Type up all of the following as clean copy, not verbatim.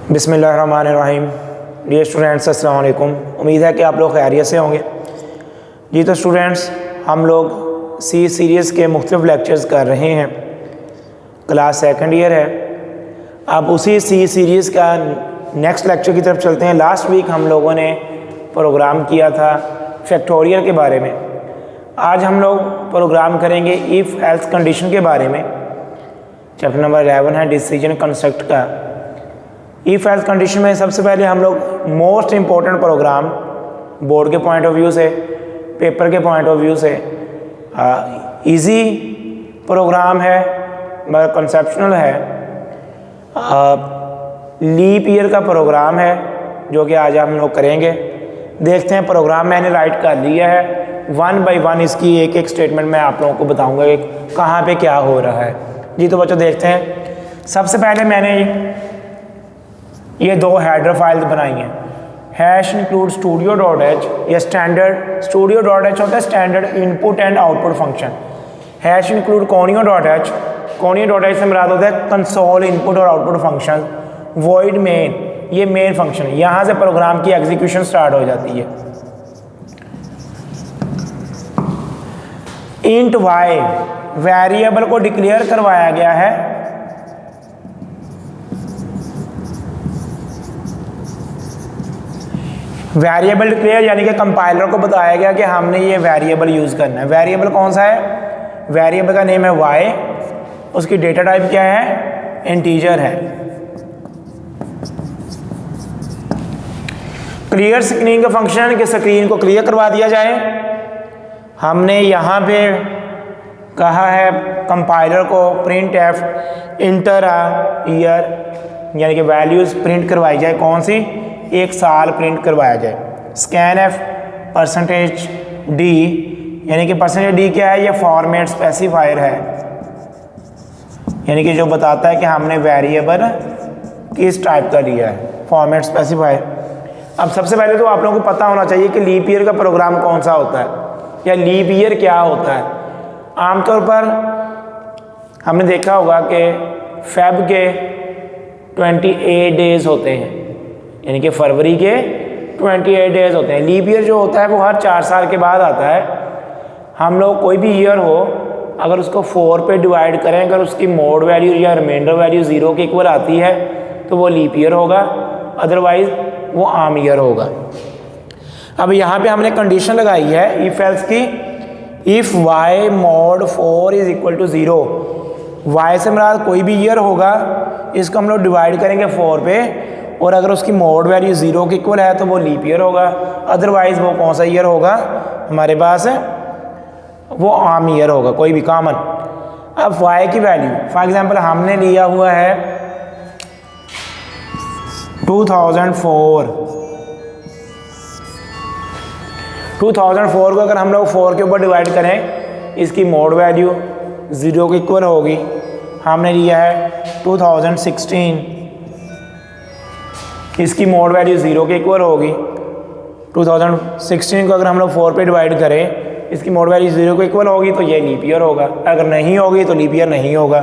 बिस्मिल्लाहिर्रहमानिर्रहीम। Dear students, अस्सलाम वालेकुम। उम्मीद है कि आप लोग खैरियत से होंगे। जी तो स्टूडेंट्स, हम लोग सी सीरीज़ के मुख्तलिफ लेक्चर्स कर रहे हैं। क्लास सेकंड ईयर है। अब उसी सी सीरीज़ का नेक्स्ट लेक्चर की तरफ चलते हैं। लास्ट वीक हम लोगों ने प्रोग्राम किया था फैक्टोरियल के बारे में। आज हम लोग प्रोग्राम करेंगे इफ़ एल्स कंडीशन के बारे में। चैप्टर नंबर 11 है डिसीजन कंस्ट्रक्ट का। इफ़ एल्स कंडीशन में सबसे पहले हम लोग मोस्ट इम्पोर्टेंट प्रोग्राम बोर्ड के पॉइंट ऑफ व्यू से, पेपर के पॉइंट ऑफ व्यू से इजी प्रोग्राम है, मगर कंसेप्शनल है। लीप ईयर का प्रोग्राम है जो कि आज हम लोग करेंगे। देखते हैं, प्रोग्राम मैंने राइट कर लिया है। वन बाय वन इसकी एक एक स्टेटमेंट मैं आप लोगों को बताऊंगा कि कहाँ पे क्या हो रहा है। जी तो बच्चों देखते हैं। सबसे पहले मैंने ये दो हेडर फाइल्स बनाई हैं। Hash include studio dot H, या स्टैंडर्ड स्टूडियो डॉट एच होता है standard input and output function. Hash include conio dot H, conio dot H से मुराद होता है कंसोल इनपुट और आउटपुट फंक्शन। वॉइड मेन, ये मेन फंक्शन है, यहाँ से प्रोग्राम की एग्जीक्यूशन स्टार्ट हो जाती है। इंट वाई, वेरिएबल को डिक्लेयर करवाया गया है। वेरिएबल डिक्लेयर यानी कि कंपाइलर को बताया गया कि हमने ये वेरिएबल यूज़ करना है। वेरिएबल कौन सा है? वेरिएबल का नेम है वाई, उसकी डेटा टाइप क्या है? इंटीजर है। क्लियर स्क्रीन का फंक्शन कि स्क्रीन को क्लियर करवा दिया जाए। हमने यहाँ पे कहा है कंपाइलर को print F inter a year, यानी कि वैल्यूज़ प्रिंट करवाई जाए। कौन सी? एक साल प्रिंट करवाया जाए। स्कैन एफ परसेंटेज डी, यानी कि परसेंटेज डी क्या है? ये फॉर्मेट स्पेसिफायर है, यानी कि जो बताता है कि हमने वेरिएबल किस टाइप का लिया है, फॉर्मेट स्पेसिफायर। अब सबसे पहले तो आप लोगों को पता होना चाहिए कि लीप ईयर का प्रोग्राम कौन सा होता है, या लीप ईयर क्या होता है। आमतौर पर हमने देखा होगा कि फेब के 28 डेज होते हैं, यानी कि फरवरी के 28 डेज होते हैं। लीप ईयर जो होता है वो हर 4 साल के बाद आता है। हम लोग कोई भी ईयर हो, अगर उसको 4 पे डिवाइड करें, अगर उसकी मोड वैल्यू या रिमाइंडर वैल्यू 0 के इक्वल आती है तो वो लीप ईयर होगा, अदरवाइज वो आम ईयर होगा। अब यहाँ पे हमने कंडीशन लगाई है इफ एल्स की। If y mod 4 is equal to 0, y से मुराद कोई भी ईयर होगा, इसको हम लोग डिवाइड करेंगे 4 पे, और अगर उसकी मोड वैल्यू 0 के इक्वल है तो वो लीप ईयर होगा, अदरवाइज वो कौन सा ईयर होगा हमारे पास? वो आम ईयर होगा, कोई भी कॉमन। अब वाई की वैल्यू फॉर एग्जांपल हमने लिया हुआ है 2004। 2004 को अगर हम लोग 4 के ऊपर डिवाइड करें, इसकी मोड वैल्यू 0 के इक्वल होगी। हमने लिया है 2016, इसकी मोड वैल्यू 0 के इक्वल होगी। 2016 को अगर हम लोग 4 पे डिवाइड करें, इसकी मोड वैल्यू 0 के इक्वल होगी तो ये लीप ईयर होगा, अगर नहीं होगी तो लीप ईयर नहीं होगा।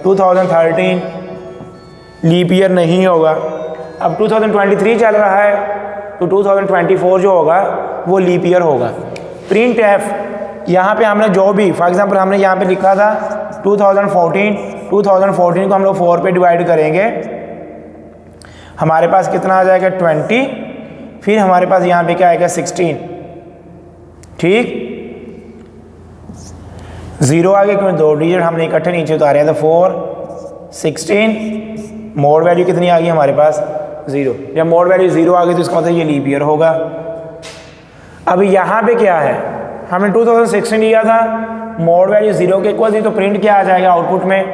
2013 लीप ईयर नहीं होगा। अब 2023 चल रहा है तो 2024 जो होगा वो लीप ईयर होगा। प्रिंट एफ, यहाँ पे हमने जो भी फॉर एग्जांपल हमने यहाँ पे लिखा था 2014 को हम लोग 4 पे डिवाइड करेंगे, हमारे पास कितना आ जाएगा? 20, फिर हमारे पास यहाँ पे क्या आएगा? 16। ठीक, 0 आगे क्योंकि 2 डिजिट हमने इकट्ठे नीचे उतारे हैं, तो 4 16, मोड वैल्यू कितनी आ गई हमारे पास? 0। जब मोड वैल्यू 0 आ गई तो इसका मतलब ये लीप ईयर होगा। अब यहाँ पे क्या है? हमने 2016 लिया था, मोड वैल्यू 0 के इक्वल थी, तो प्रिंट क्या आ जाएगा आउटपुट में?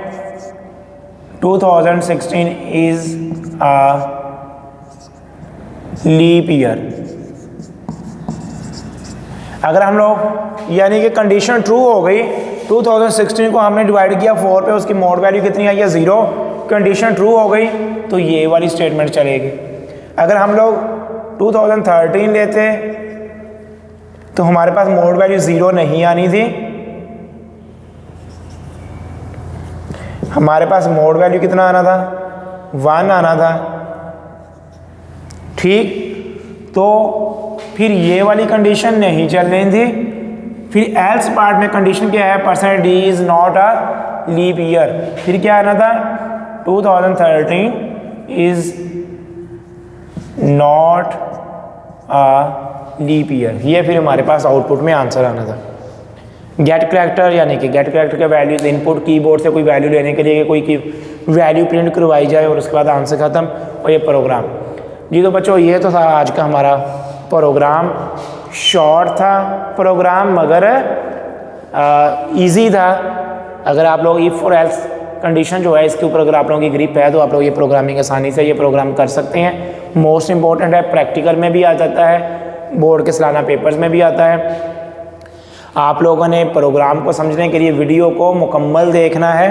2016 इज अ लीप ईयर। अगर हम लोग यानी कि कंडीशन ट्रू हो गई, 2016 को हमने डिवाइड किया 4 पे, उसकी मोड वैल्यू कितनी आई है? 0। कंडीशन ट्रू हो गई तो ये वाली स्टेटमेंट चलेगी। अगर हम लोग 2013 लेते तो हमारे पास मोड वैल्यू 0 नहीं आनी थी, हमारे पास मोड वैल्यू कितना आना था? 1 आना था। ठीक, तो फिर ये वाली कंडीशन नहीं चल रही थी। फिर एल्स पार्ट में कंडीशन क्या है, percent d is not a leap year. फिर क्या आना था, 2013 is not a leap year. ये फिर हमारे पास आउटपुट में आंसर आना था। गेट करैक्टर, यानी कि गेट करैक्टर के वैल्यूज इनपुट कीबोर्ड से कोई वैल्यू लेने के लिए कोई की वैल्यू प्रिंट करवाई जाए और उसके बाद आंसर ख़त्म, और ये प्रोग्राम। जी तो बच्चों ये तो था आज का हमारा प्रोग्राम। शॉर्ट था प्रोग्राम मगर इजी था। अगर आप लोग इफ़ और एल्स कंडीशन जो है इसके ऊपर अगर आप लोगों की ग्रिप है तो आप लोग ये प्रोग्रामिंग आसानी से ये प्रोग्राम कर सकते हैं। मोस्ट इम्पॉर्टेंट है, प्रैक्टिकल में भी आ जाता है, बोर्ड के सालाना पेपर्स में भी आता है। आप लोगों ने प्रोग्राम को समझने के लिए वीडियो को मुकम्मल देखना है।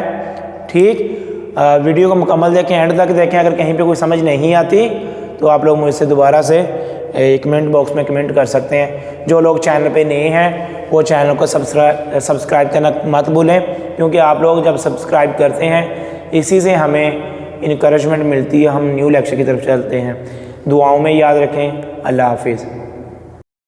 ठीक, वीडियो को मुकम्मल देखें, एंड तक देखें। अगर कहीं पे कोई समझ नहीं आती तो आप लोग मुझसे दोबारा से कमेंट बॉक्स में कमेंट कर सकते हैं। जो लोग चैनल पे नए हैं वो चैनल को सब्सक्राइब करना मत भूलें, क्योंकि आप लोग जब सब्सक्राइब करते हैं इसी से हमें इनकरेजमेंट मिलती है, हम न्यू लेक्चर की तरफ चलते हैं। दुआओं में याद रखें। अल्लाह हाफिज़।